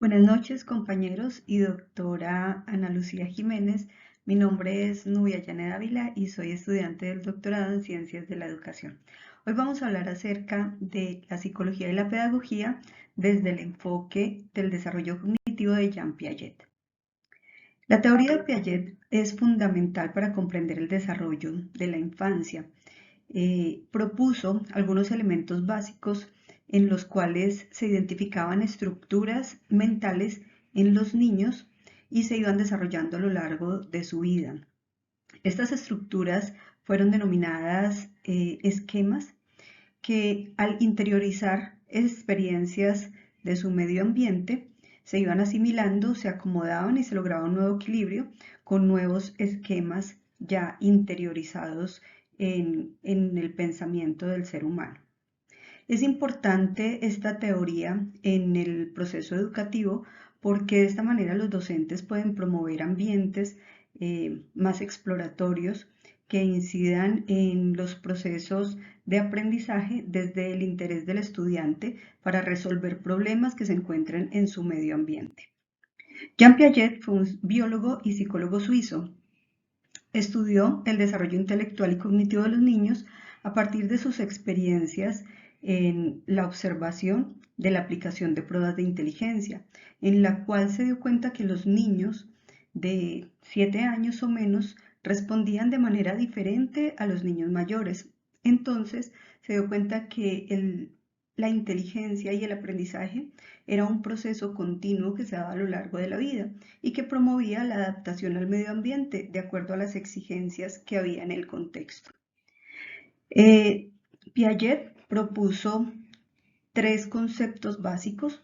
Buenas noches, compañeros y doctora Ana Lucía Jiménez. Mi nombre es Nubia Yanet Ávila y soy estudiante del doctorado en Ciencias de la Educación. Hoy vamos a hablar acerca de la psicología y la pedagogía desde el enfoque del desarrollo cognitivo de Jean Piaget. La teoría de Piaget es fundamental para comprender el desarrollo de la infancia. Propuso algunos elementos básicos en los cuales se identificaban estructuras mentales en los niños y se iban desarrollando a lo largo de su vida. Estas estructuras fueron denominadas esquemas que al interiorizar experiencias de su medio ambiente se iban asimilando, se acomodaban y se lograba un nuevo equilibrio con nuevos esquemas ya interiorizados en el pensamiento del ser humano. Es importante esta teoría en el proceso educativo porque de esta manera los docentes pueden promover ambientes más exploratorios que incidan en los procesos de aprendizaje desde el interés del estudiante para resolver problemas que se encuentren en su medio ambiente. Jean Piaget fue un biólogo y psicólogo suizo. Estudió el desarrollo intelectual y cognitivo de los niños a partir de sus experiencias en la observación de la aplicación de pruebas de inteligencia, en la cual se dio cuenta que los niños de 7 años o menos respondían de manera diferente a los niños mayores. Entonces se dio cuenta que la inteligencia y el aprendizaje era un proceso continuo que se daba a lo largo de la vida y que promovía la adaptación al medio ambiente de acuerdo a las exigencias que había en el contexto. Piaget propuso 3 conceptos básicos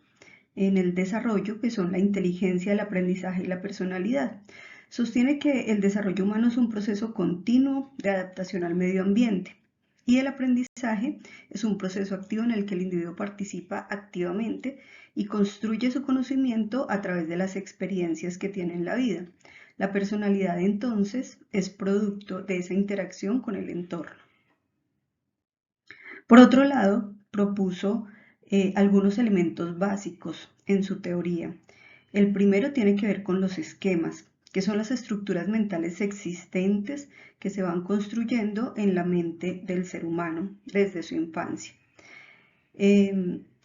en el desarrollo, que son la inteligencia, el aprendizaje y la personalidad. Sostiene que el desarrollo humano es un proceso continuo de adaptación al medio ambiente y el aprendizaje es un proceso activo en el que el individuo participa activamente y construye su conocimiento a través de las experiencias que tiene en la vida. La personalidad entonces es producto de esa interacción con el entorno. Por otro lado, propuso algunos elementos básicos en su teoría. El primero tiene que ver con los esquemas, que son las estructuras mentales existentes que se van construyendo en la mente del ser humano desde su infancia.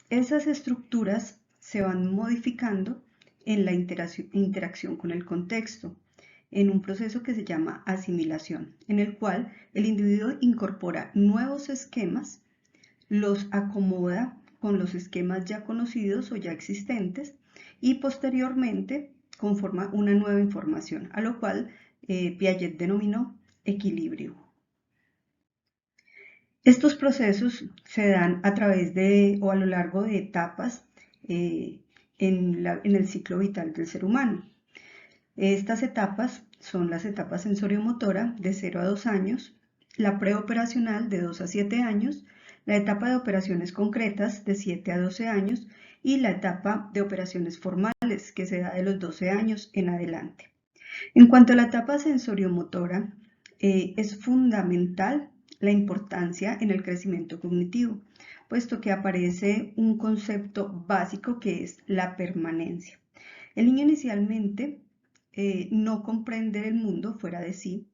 Esas estructuras se van modificando en la interacción con el contexto, en un proceso que se llama asimilación, en el cual el individuo incorpora nuevos esquemas, los acomoda con los esquemas ya conocidos o ya existentes y posteriormente conforma una nueva información, a lo cual Piaget denominó equilibrio. Estos procesos se dan a través de o a lo largo de etapas en el ciclo vital del ser humano. Estas etapas son las etapas sensoriomotora de 0 a 2 años, la preoperacional de 2 a 7 años, la etapa de operaciones concretas de 7 a 12 años y la etapa de operaciones formales que se da de los 12 años en adelante. En cuanto a la etapa sensoriomotora, es fundamental la importancia en el crecimiento cognitivo, puesto que aparece un concepto básico que es la permanencia. El niño inicialmente no comprende el mundo fuera de sí,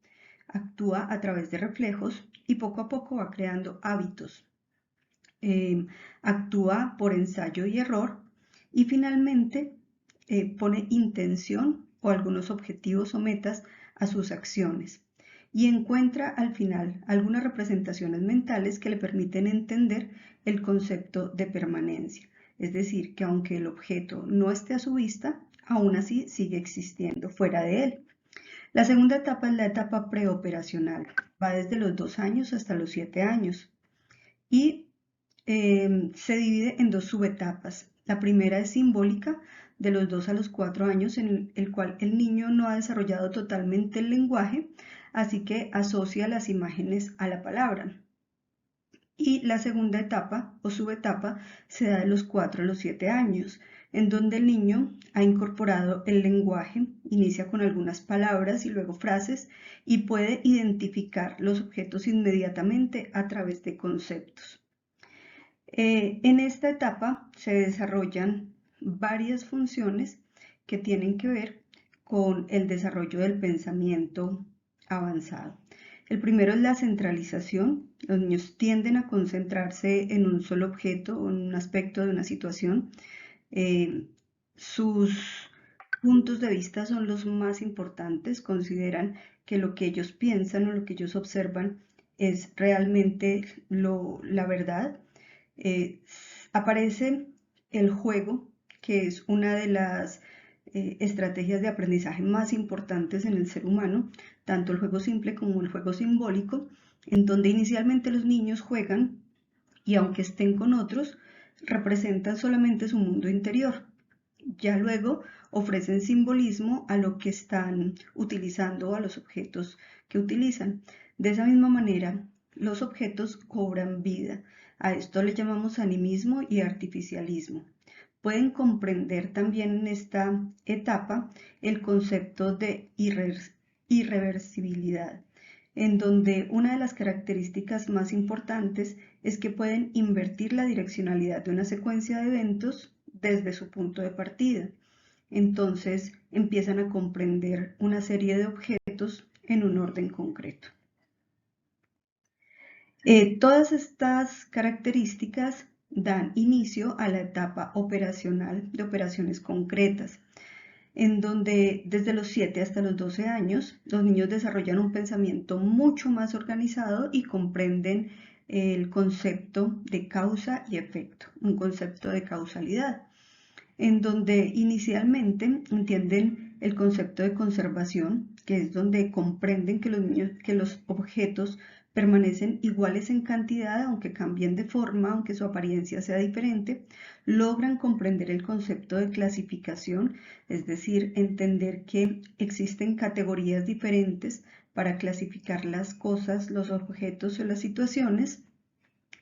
actúa a través de reflejos y poco a poco va creando hábitos. Actúa por ensayo y error y finalmente pone intención o algunos objetivos o metas a sus acciones y encuentra al final algunas representaciones mentales que le permiten entender el concepto de permanencia. Es decir, que aunque el objeto no esté a su vista, aún así sigue existiendo fuera de él. La segunda etapa es la etapa preoperacional. Va desde los 2 años hasta los 7 años y se divide en 2 subetapas. La primera es simbólica, de los 2 a los 4 años, en el cual el niño no ha desarrollado totalmente el lenguaje, así que asocia las imágenes a la palabra. Y la segunda etapa o subetapa se da de los 4 a los 7 años, en donde el niño ha incorporado el lenguaje, inicia con algunas palabras y luego frases y puede identificar los objetos inmediatamente a través de conceptos. En esta etapa se desarrollan varias funciones que tienen que ver con el desarrollo del pensamiento avanzado. El primero es la centralización. Los niños tienden a concentrarse en un solo objeto o en un aspecto de una situación. Sus puntos de vista son los más importantes. Consideran que lo que ellos piensan o lo que ellos observan es realmente la verdad. Aparece el juego, que es una de las estrategias de aprendizaje más importantes en el ser humano, tanto el juego simple como el juego simbólico, en donde inicialmente los niños juegan y aunque estén con otros, representan solamente su mundo interior. Ya luego ofrecen simbolismo a lo que están utilizando o a los objetos que utilizan. De esa misma manera, los objetos cobran vida. A esto le llamamos animismo y artificialismo. Pueden comprender también en esta etapa el concepto de irreversibilidad, en donde una de las características más importantes es que pueden invertir la direccionalidad de una secuencia de eventos desde su punto de partida. Entonces empiezan a comprender una serie de objetos en un orden concreto. Todas estas características dan inicio a la etapa operacional de operaciones concretas, en donde desde los 7 hasta los 12 años los niños desarrollan un pensamiento mucho más organizado y comprenden el concepto de causa y efecto, un concepto de causalidad, en donde inicialmente entienden el concepto de conservación, que es donde comprenden que los objetos permanecen iguales en cantidad, aunque cambien de forma, aunque su apariencia sea diferente. Logran comprender el concepto de clasificación, es decir, entender que existen categorías diferentes para clasificar las cosas, los objetos o las situaciones,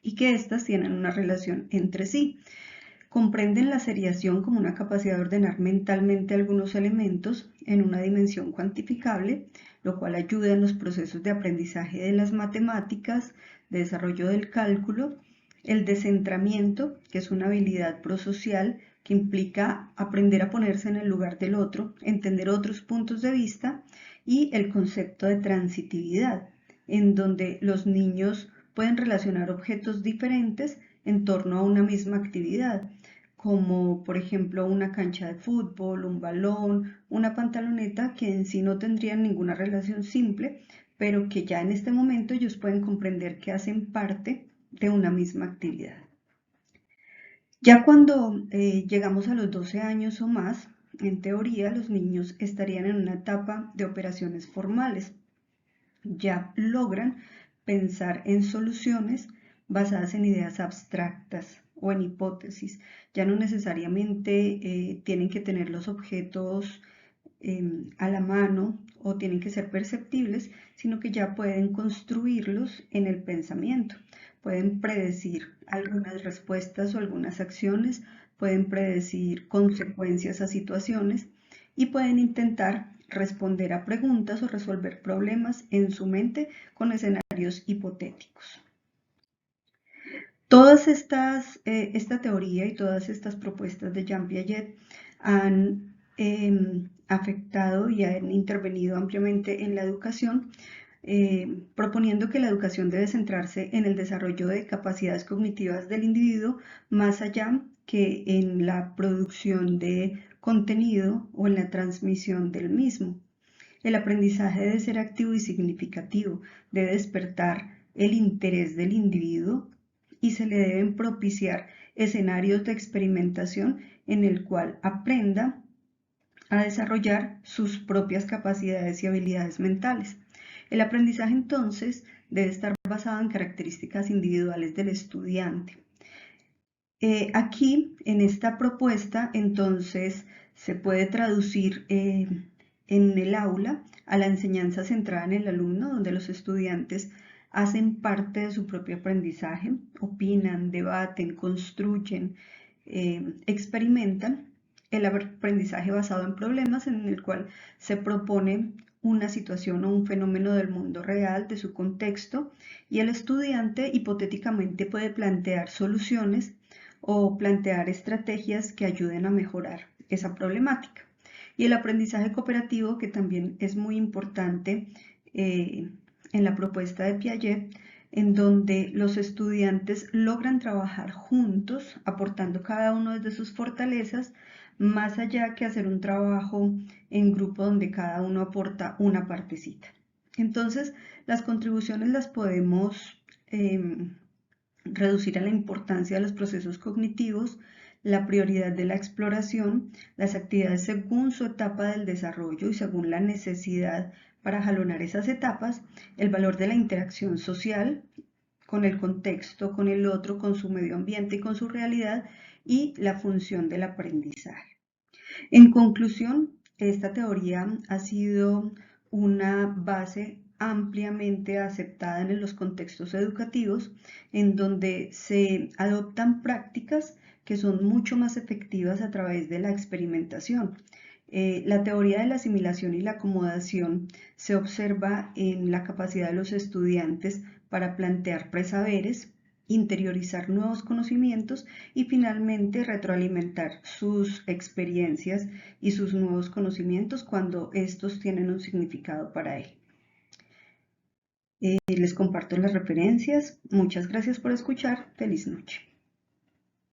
y que éstas tienen una relación entre sí. Comprenden la seriación como una capacidad de ordenar mentalmente algunos elementos en una dimensión cuantificable, lo cual ayuda en los procesos de aprendizaje de las matemáticas, de desarrollo del cálculo, el descentramiento, que es una habilidad prosocial que implica aprender a ponerse en el lugar del otro, entender otros puntos de vista, y el concepto de transitividad, en donde los niños pueden relacionar objetos diferentes en torno a una misma actividad, como por ejemplo una cancha de fútbol, un balón, una pantaloneta, que en sí no tendrían ninguna relación simple, pero que ya en este momento ellos pueden comprender que hacen parte de una misma actividad. Ya cuando llegamos a los 12 años o más, en teoría los niños estarían en una etapa de operaciones formales. Ya logran pensar en soluciones basadas en ideas abstractas o en hipótesis. Ya no necesariamente tienen que tener los objetos a la mano o tienen que ser perceptibles, sino que ya pueden construirlos en el pensamiento. Pueden predecir algunas respuestas o algunas acciones, pueden predecir consecuencias a situaciones y pueden intentar responder a preguntas o resolver problemas en su mente con escenarios hipotéticos. Esta teoría y todas estas propuestas de Jean Piaget han afectado y han intervenido ampliamente en la educación, proponiendo que la educación debe centrarse en el desarrollo de capacidades cognitivas del individuo más allá que en la producción de contenido o en la transmisión del mismo. El aprendizaje debe ser activo y significativo, debe despertar el interés del individuo y se le deben propiciar escenarios de experimentación en el cual aprenda a desarrollar sus propias capacidades y habilidades mentales. El aprendizaje entonces debe estar basado en características individuales del estudiante. Aquí, en esta propuesta, entonces se puede traducir en el aula a la enseñanza centrada en el alumno, donde los estudiantes hacen parte de su propio aprendizaje, opinan, debaten, construyen, experimentan. El aprendizaje basado en problemas, en el cual se propone una situación o un fenómeno del mundo real, de su contexto, y el estudiante hipotéticamente puede plantear soluciones o plantear estrategias que ayuden a mejorar esa problemática. Y el aprendizaje cooperativo, que también es muy importante en la propuesta de Piaget, en donde los estudiantes logran trabajar juntos, aportando cada uno desde sus fortalezas, más allá que hacer un trabajo en grupo donde cada uno aporta una partecita. Entonces, las contribuciones las podemos reducir a la importancia de los procesos cognitivos, la prioridad de la exploración, las actividades según su etapa del desarrollo y según la necesidad para jalonar esas etapas, el valor de la interacción social con el contexto, con el otro, con su medio ambiente y con su realidad, y la función del aprendizaje. En conclusión, esta teoría ha sido una base ampliamente aceptada en los contextos educativos, en donde se adoptan prácticas que son mucho más efectivas a través de la experimentación. La teoría de la asimilación y la acomodación se observa en la capacidad de los estudiantes para plantear presaberes, interiorizar nuevos conocimientos y finalmente retroalimentar sus experiencias y sus nuevos conocimientos cuando estos tienen un significado para él. Les comparto las referencias. Muchas gracias por escuchar. Feliz noche.